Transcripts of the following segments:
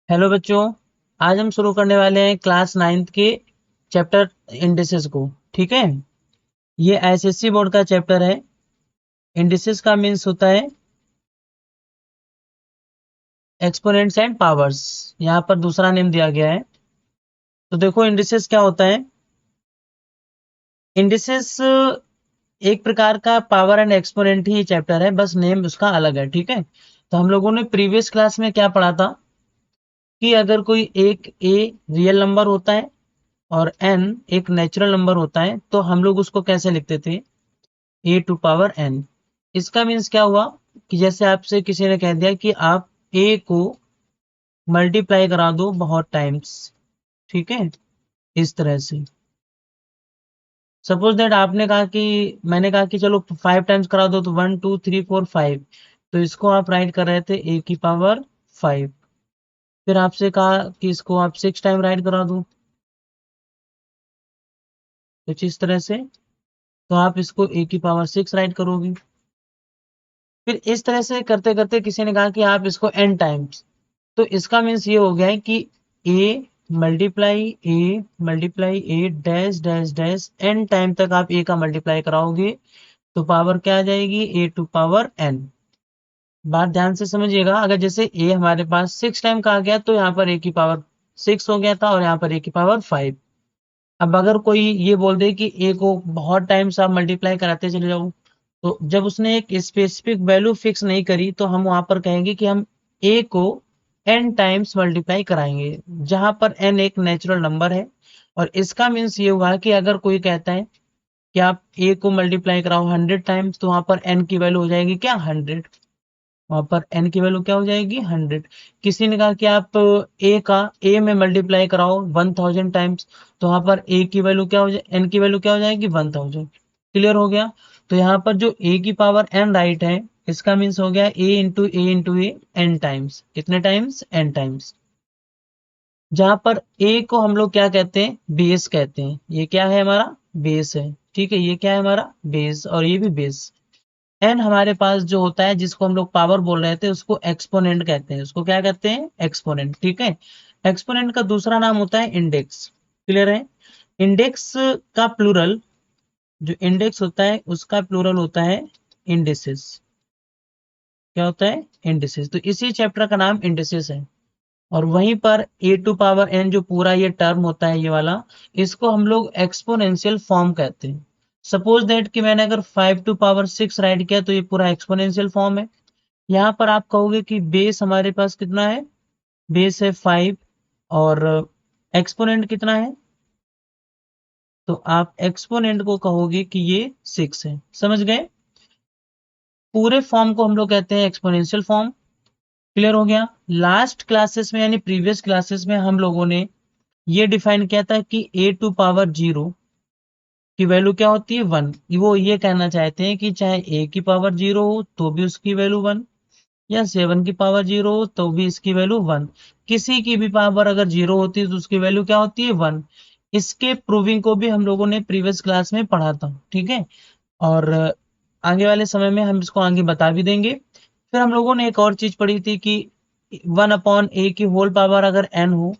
Hello बच्चों। आज हम शुरू करने वाले हैं क्लास 9th के चैप्टर इंडिसेस को। ठीक है, ये एसएससी बोर्ड का चैप्टर है। इंडिसेस का मीन्स होता है एक्सपोनेंट्स एंड पावर्स। यहाँ पर दूसरा नेम दिया गया है। तो देखो इंडिसेस क्या होता है। इंडिसेस एक प्रकार का power and exponent he chapter है, बस नेम उसका अलग है। ठीक है, तो हम लोगों ने प्रीवियस क्लास में क्या पढ़ा था कि अगर कोई एक ए रियल नंबर होता है और एन एक नेचुरल नंबर होता है तो हम लोग उसको कैसे लिखते थे, ए टू पावर एन। इसका मीन्स क्या हुआ कि जैसे आपसे किसी ने कह दिया कि आप ए को मल्टीप्लाई करा दो बहुत टाइम्स। ठीक है, इस तरह से सपोज दैट आपने कहा कि मैंने कहा कि चलो 5 टाइम्स करा दो, तो 1 2 3 4 5। तो इसको आप राइट कर रहे थे ए की पावर 5। फिर आपसे कहा कि इसको आप 6 टाइम राइट करा दो, कुछ इस तरह से, तो आप इसको ए की पावर 6 राइट करोगे। फिर इस तरह से करते करते किसी ने कहा कि आप इसको एन टाइम्स। तो इसका मीन्स ये हो गया है कि a multiply a dash dash dash n time तक आप ए का मल्टीप्लाई कराओगे तो पावर क्या आ जाएगी, ए टू पावर एन। बात ध्यान से समझिएगा। अगर जैसे ए हमारे पास 6 टाइम का आ गया तो यहाँ पर ए की पावर 6 हो गया था और यहाँ पर ए की पावर 5। अब अगर कोई ये बोल दे कि ए को बहुत टाइम्स आप मल्टीप्लाई कराते चले जाओ, तो जब उसने एक स्पेसिफिक वैल्यू फिक्स नहीं करी तो हम वहां पर कहेंगे कि हम ए को एन टाइम्स मल्टीप्लाई कराएंगे, जहां पर एन एक नेचुरल नंबर है। और इसका मीन्स ये हुआ कि अगर कोई कहता है कि आप ए को मल्टीप्लाई कराओ 100 टाइम्स, तो वहां पर एन की वैल्यू हो जाएगी क्या, 100। वहां पर एन की वैल्यू क्या हो जाएगी, 100। किसी ने कहा कि आप ए में मल्टीप्लाई कराओ 1000 टाइम्स, तो वहां पर ए की वैल्यू क्या हो जाए, एन की वैल्यू क्या हो जाएगी, 1000। क्लियर हो गया। तो यहाँ पर जो ए की पावर एन राइट है, इसका मीन्स हो गया ए इंटू ए एन टाइम्स। कितने टाइम्स, एन टाइम्स। जहां पर ए को हम लोग क्या कहते हैं, बेस कहते हैं। ये क्या है, हमारा बेस है। ठीक है, ये क्या है, हमारा बेस, और ये भी बेस। एन हमारे पास जो होता है, जिसको हम लोग पावर बोल रहे थे, उसको एक्सपोनेंट कहते हैं। उसको क्या कहते हैं, एक्सपोनेंट। ठीक है, एक्सपोनेंट का दूसरा नाम होता है इंडेक्स। क्लियर है। इंडेक्स का प्लूरल, जो इंडेक्स होता है उसका प्लूरल होता है इंडिसेस। क्या होता है, इंडिसेस। तो इसी चैप्टर का नाम इंडिसेस है। और वहीं पर ए टू पावर एन जो पूरा ये टर्म होता है, ये वाला, इसको हम लोग एक्सपोनेंशियल फॉर्म कहते हैं। सपोज दैट कि मैंने अगर 5 टू पावर 6 राइट किया तो ये पूरा एक्सपोनेंशियल फॉर्म है। यहाँ पर आप कहोगे कि बेस हमारे पास कितना है, बेस है 5, और एक्सपोनेंट कितना है, तो आप एक्सपोनेंट को कहोगे कि ये 6 है। समझ गए। पूरे फॉर्म को हम लोग कहते हैं एक्सपोनेंशियल फॉर्म। क्लियर हो गया। लास्ट क्लासेस में यानी प्रीवियस क्लासेस में हम लोगों ने ये डिफाइन किया था कि ए टू पावर 0 की वैल्यू क्या होती है, 1। वो ये कहना चाहते हैं कि चाहे ए की पावर 0 हो तो भी उसकी वैल्यू 1, या 7 की पावर 0 हो तो भी इसकी वैल्यू 1। किसी की भी पावर अगर 0 होती है तो उसकी वैल्यू क्या होती है, 1। इसके प्रूविंग को भी हम लोगों ने प्रीवियस क्लास में पढ़ा था। ठीक है, और आगे वाले समय में हम इसको आगे बता भी देंगे। फिर हम लोगों ने एक और चीज पढ़ी थी कि 1/a की होल पावर अगर n हो,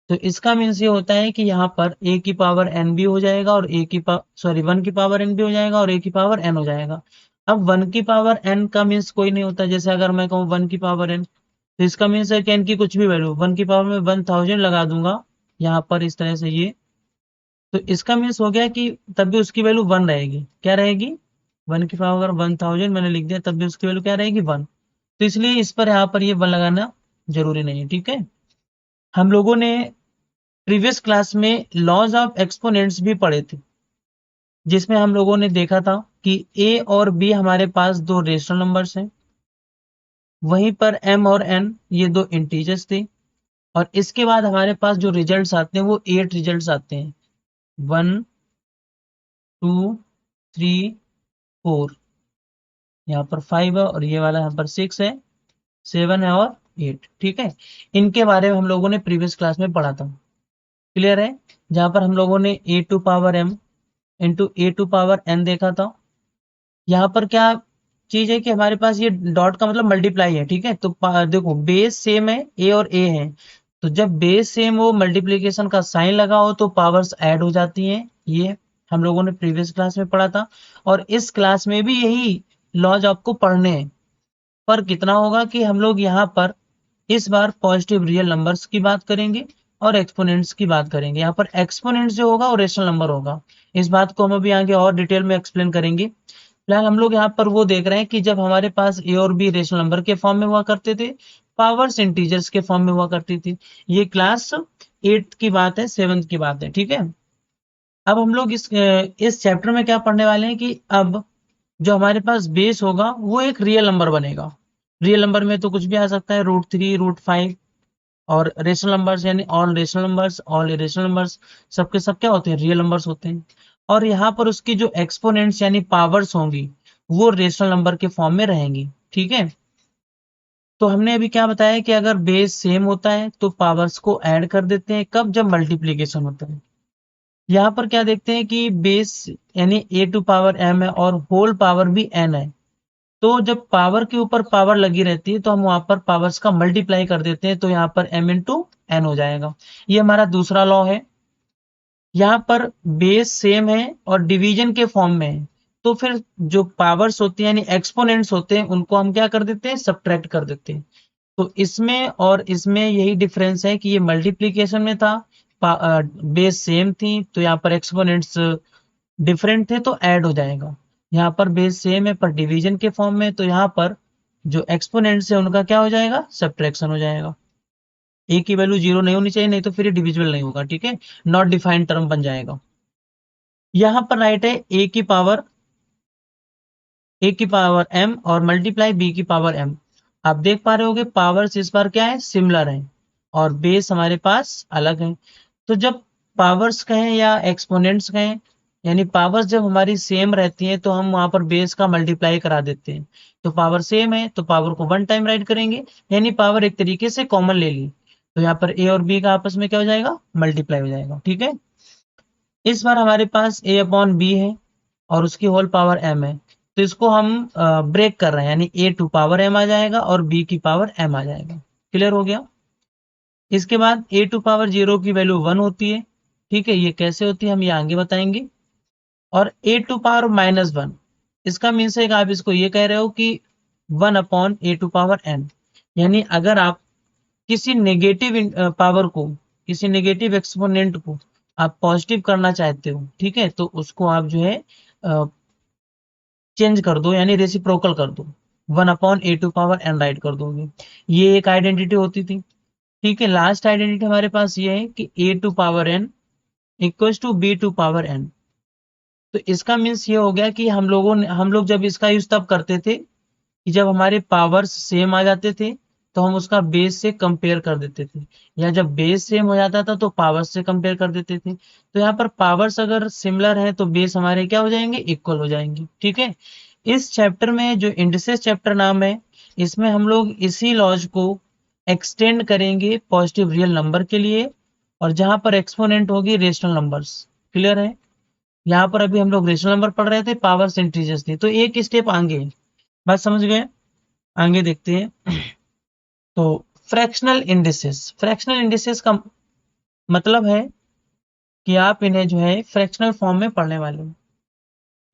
तो इसका मीन्स ये होता है कि यहाँ पर a की पावर n भी हो जाएगा और a की सॉरी 1 की पावर n भी हो जाएगा और a की पावर n हो जाएगा। अब 1 की पावर n का मीन्स कोई नहीं होता। जैसे अगर मैं कहूँ 1 की पावर n, तो इसका मीन्स है कि n की कुछ भी वैल्यू, 1 की पावर में 1000 लगा दूंगा यहाँ पर इस तरह से ये, तो इसका मीन्स हो गया कि तब भी उसकी वैल्यू 1 रहेगी। क्या रहेगी, 1 की पावर 1000 मैंने लिख दिया, तब भी उसकी वैल्यू क्या रहेगी, 1। तो इसलिए इस पर यहाँ पर ये 1 लगाना जरूरी नहीं है। ठीक है, हम लोगों ने प्रीवियस क्लास में लॉज ऑफ एक्सपोनेंट्स भी पढ़े थे, जिसमें हम लोगों ने देखा था कि ए और बी हमारे पास दो रेशनल नंबर्स हैं, वहीं पर एम और एन ये दो इंटीजर्स थे। और इसके बाद हमारे पास जो रिजल्ट्स आते हैं वो 8 रिजल्ट्स आते हैं, 1 2 3 4। यहाँ पर 5 है और ये वाला यहाँ पर 6 है, 7 है और 8। ठीक है, इनके बारे में हम लोगों ने प्रीवियस क्लास में पढ़ा था। क्लियर है। जहां पर हम लोगों ने a to power m into a to power n देखा था। यहाँ पर क्या चीज है कि हमारे पास ये डॉट का मतलब मल्टीप्लाई है। ठीक है, तो देखो बेस सेम है, ए और ए है, तो जब बेस सेम हो, मल्टीप्लीकेशन का साइन लगा हो, तो पावर्स ऐड हो जाती हैं। ये हम लोगों ने प्रीवियस क्लास में पढ़ा था, और इस क्लास में भी यही लॉज आपको पढ़ने हैं। पर कितना होगा कि हम लोग यहाँ पर इस बार पॉजिटिव रियल नंबर्स की बात करेंगे और एक्सपोनेंट्स की बात करेंगे। यहाँ पर एक्सपोनेंट्स जो होगा वो रेशनल नंबर होगा। इस बात को हम अभी आगे और डिटेल में एक्सप्लेन करेंगे। फिलहाल हम लोग यहाँ पर वो देख रहे हैं कि जब हमारे पास ए और बी रेशनल नंबर के फॉर्म में हुआ करते थे, पावर्स इंटीजर्स के फॉर्म में हुआ करती थी। ये क्लास 8 की बात है, 7th की बात है, ठीक है। अब हम लोग इस चैप्टर में क्या पढ़ने वाले हैं कि अब जो हमारे पास बेस होगा वो एक रियल नंबर बनेगा। रियल नंबर में तो कुछ भी आ सकता है, √3, √5। और रेशनल नंबर्स यानी all rational numbers, all irrational numbers, सबके सब क्या होते हैं, रियल नंबर्स होते हैं। और यहाँ पर उसकी जो एक्सपोनेंट्स यानी पावर्स होंगी वो रेशनल नंबर के फॉर्म में रहेंगी, ठीक है। तो हमने अभी क्या बताया कि अगर बेस सेम होता है तो पावर्स को ऐड कर देते हैं, कब, जब मल्टीप्लीकेशन होता है। यहाँ पर क्या देखते हैं कि बेस यानी a⁴m है और होल पावर भी n है। तो जब पावर के ऊपर पावर लगी रहती है तो हम वहां पर पावर्स का मल्टीप्लाई कर देते हैं, तो यहाँ पर m × n हो जाएगा। ये हमारा दूसरा लॉ है। यहाँ पर बेस सेम है और डिवीजन के फॉर्म में है, तो फिर जो पावर्स होती हैं यानी एक्सपोनेंट्स होते हैं उनको हम क्या कर देते हैं, सब्ट्रैक्ट कर देते हैं। तो इसमें और इसमें यही डिफरेंस है कि ये मल्टीप्लीकेशन में था, बेस सेम थी, तो यहाँ पर एक्सपोनेंट्स डिफरेंट थे तो ऐड हो जाएगा। यहाँ पर बेस सेम है पर डिवीजन के फॉर्म में, तो यहाँ पर जो एक्सपोनेंट्स है उनका क्या हो जाएगा, सब्ट्रैक्शन हो जाएगा। ए की वैल्यू 0 नहीं होनी चाहिए, नहीं तो फिर डिविजिबल नहीं होगा, ठीक है, नॉट डिफाइंड टर्म बन जाएगा। यहाँ पर राइट है a⁴ m और मल्टीप्लाई b⁴m। आप देख पा रहे होगे पावर्स इस बार क्या है, सिमिलर है, और बेस हमारे पास अलग है। तो जब पावर्स कहें या एक्सपोनेंट्स कहें, यानी पावर्स जब हमारी सेम रहती हैं तो हम वहां पर बेस का मल्टीप्लाई करा देते हैं। तो पावर सेम है तो पावर को 1 टाइम राइट करेंगे, यानी पावर एक तरीके से कॉमन ले ली, तो यहाँ पर ए और बी का आपस में क्या हो जाएगा, मल्टीप्लाई हो जाएगा, ठीक है। इस बार हमारे पास a/b है और उसकी होल पावर m है, तो इसको हम ब्रेक कर रहे हैं, यानी a⁴m आ जाएगा और b⁴m आ जाएगा। क्लियर हो गया। इसके बाद a⁴0 की वैल्यू 1 होती है, ठीक है। ये कैसे होती है हम ये आगे बताएंगे। और a⁻−1, इसका मीन्स है कि आप इसको ये कह रहे हो कि 1/a⁴n, यानी अगर आप किसी नेगेटिव पावर को, किसी नेगेटिव एक्सपोनेंट को आप पॉजिटिव करना चाहते हो, ठीक है, तो उसको आप जो है चेंज कर दो, यानी रेसिप्रोकल कर दो, 1/a⁴n राइट कर दोगे। ये एक आइडेंटिटी होती थी, ठीक है। लास्ट आइडेंटिटी हमारे पास ये है कि a⁴n इक्वल्स टू b⁴n। तो इसका मीन्स ये हो गया कि हम लोग जब इसका यूज तब करते थे कि जब हमारे पावर्स सेम आ जाते थे तो हम उसका बेस से कंपेयर कर देते थे, या जब बेस सेम हो जाता था तो पावर्स से कंपेयर कर देते थे। तो यहाँ पर पावर्स अगर सिमिलर है तो बेस हमारे क्या हो जाएंगे, इक्वल हो जाएंगे, ठीक है। इस चैप्टर में जो इंडिसेस चैप्टर नाम है, इसमें हम लोग इसी लॉज को एक्सटेंड करेंगे पॉजिटिव रियल नंबर के लिए, और जहां पर एक्सपोनेंट होगी रेशनल नंबर्स। क्लियर है। यहाँ पर अभी हम लोग रेशनल नंबर पढ़ रहे थे, पावर्स इंटीजर्स थी, तो एक स्टेप आगे है। बात समझ गए। आगे देखते हैं। तो फ्रैक्शनल इंडिसेस का मतलब है कि आप इन्हें जो है फ्रैक्शनल फॉर्म में पढ़ने वाले हो।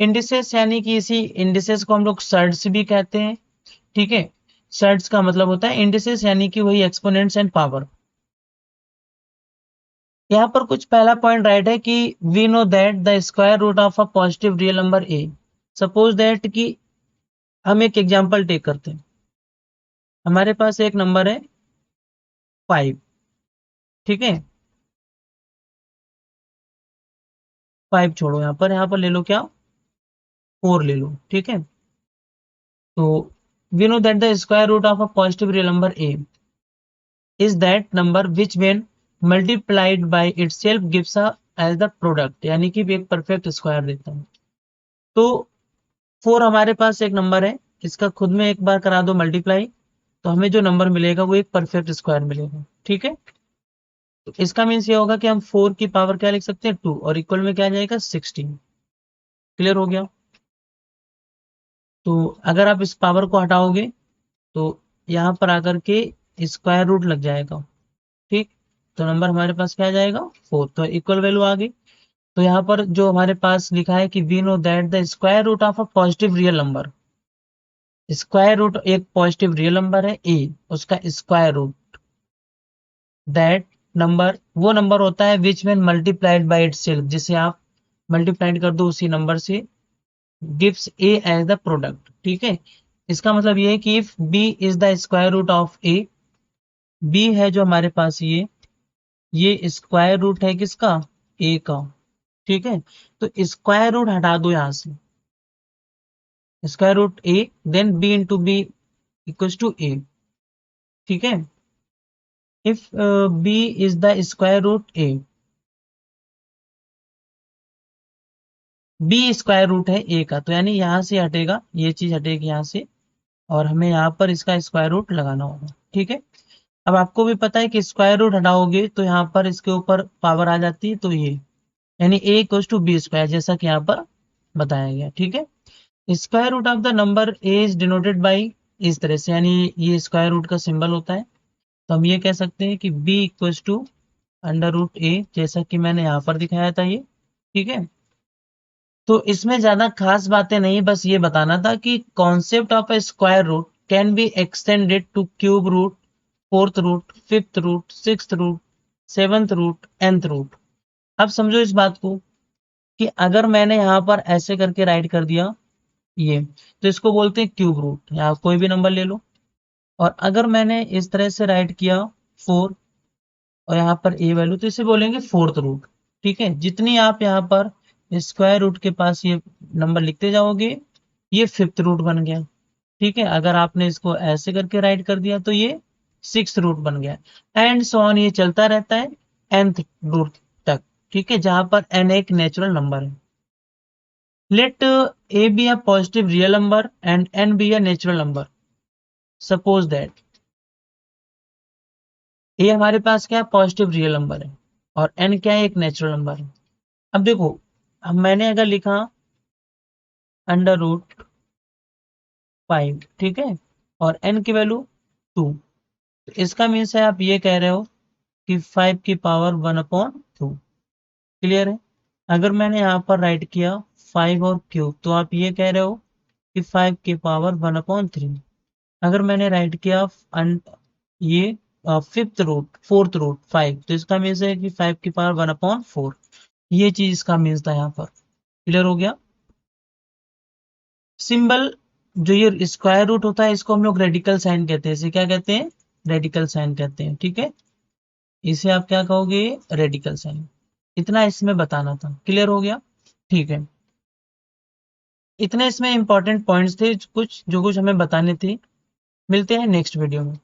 इंडिसेस यानी कि इसी इंडिसेस को हम लोग सर्ड्स भी कहते हैं, ठीक है। सर्ड्स का मतलब होता है इंडिसेस, यानी कि वही एक्सपोनेंट्स एंड पावर। यहाँ पर कुछ पहला पॉइंट राइट है कि we know that the square root of a positive real number A. Suppose that कि हम एक एग्जांपल टेक करते हैं। हमारे पास एक नंबर है 5, ठीक है। 5 छोड़ो, यहाँ पर ले लो क्या, 4 ले लो, ठीक है। तो we know that the square root of a positive real number A is that number which when multiplied by itself gives A as the product, यानी कि एक परफेक्ट स्क्वायर देता है। तो 4 हमारे पास एक नंबर है, इसका खुद में एक बार करा दो मल्टीप्लाई, तो हमें जो नंबर मिलेगा वो एक परफेक्ट स्क्वायर मिलेगा, ठीक है। तो इसका मीन्स ये होगा कि हम 4 की पावर क्या लिख सकते हैं, 2, और इक्वल में क्या आ जाएगा, 16। क्लियर हो गया। तो अगर आप इस पावर को हटाओगे तो यहाँ पर आकर के स्क्वायर रूट लग जाएगा, ठीक। तो नंबर हमारे पास क्या आ जाएगा 4, तो इक्वल वैल्यू आ गई। तो यहाँ पर जो हमारे पास लिखा है कि we know that the square root of a positive real number, square root एक पॉजिटिव रियल नंबर है ए, उसका स्क्वायर रूट, दैट नंबर वो नंबर होता है which when multiplied by itself, जिसे आप मल्टीप्लाइड कर दो उसी नंबर से, gives A as the product. ठीक है, इसका मतलब ये है कि if B is the square root of A, B है जो हमारे पास ये स्क्वायर रूट है किसका, ए का। ठीक है, तो स्क्वायर रूट हटा दो यहां से, square root a, then b into b equals to a. ठीक है, if B is the square root a, b square root है ए का, तो यानी यहां से हटेगा, ये चीज हटेगी यहां से, और हमें यहाँ पर इसका स्क्वायर रूट लगाना होगा। ठीक है, अब आपको भी पता है कि स्क्वायर रूट हटाओगे तो यहाँ पर इसके ऊपर पावर आ जाती है, तो ये यानी A equals to B square, जैसा कि यहाँ पर बताया गया। ठीक है, square root of the number A is denoted by, इस तरह से, यानी ये स्क्वायर रूट का सिंबल होता है। तो हम ये कह सकते हैं कि b equals to under root a, जैसा कि मैंने यहाँ पर दिखाया था ये। ठीक है, तो इसमें ज्यादा खास बातें नहीं, बस ये बताना था कि concept of a square root can be extended to cube root, fourth root, fifth root, sixth root, seventh root, nth root. अब समझो इस बात को कि अगर मैंने यहाँ पर ऐसे करके राइट कर दिया ये, तो इसको बोलते हैं क्यूब रूट, या कोई भी नंबर ले लो। और अगर मैंने इस तरह से राइट किया 4, और यहाँ पर ए वैल्यू, तो इसे बोलेंगे फोर्थ रूट। ठीक है, जितनी आप यहाँ पर स्क्वायर रूट के पास ये नंबर लिखते जाओगे, ये फिफ्थ रूट बन गया। ठीक है, अगर आपने इसको ऐसे करके राइट कर दिया तो ये सिक्स रूट बन गया, एंड सो ऑन, ये चलता रहता है nth रूट तक। ठीक है, जहां पर n एक नेचुरल नंबर है। Let a be a positive real number and n be a natural number. Suppose that a हमारे पास क्या है, पॉजिटिव रियल नंबर है, और n क्या है, एक नेचुरल नंबर है। अब देखो, अब मैंने अगर लिखा अंडर रूट 5, ठीक है, और n की वैल्यू 2, तो इसका मीन्स है आप ये कह रहे हो कि 5 की पावर 1/2। क्लियर है, अगर मैंने यहाँ पर राइट किया 5 और क्यूब, तो आप ये कह रहे हो कि 5 की पावर 1/3। अगर मैंने राइट किया ये फिफ्थ रूट, फोर्थ रूट 5, तो इसका मीन्स है कि 5 की पावर 1/4। ये चीज इसका मीन्स था यहाँ पर। क्लियर हो गया। सिंबल जो ये स्क्वायर रूट होता है, इसको हम लोग रेडिकल साइन कहते हैं। इसे क्या कहते हैं, रेडिकल साइन कहते हैं। ठीक है, इसे आप क्या कहोगे, रेडिकल साइन। इतना इसमें बताना था। क्लियर हो गया। ठीक है, इतने इसमें इंपॉर्टेंट पॉइंट्स थे कुछ, जो कुछ हमें बताने थे। मिलते हैं नेक्स्ट वीडियो में।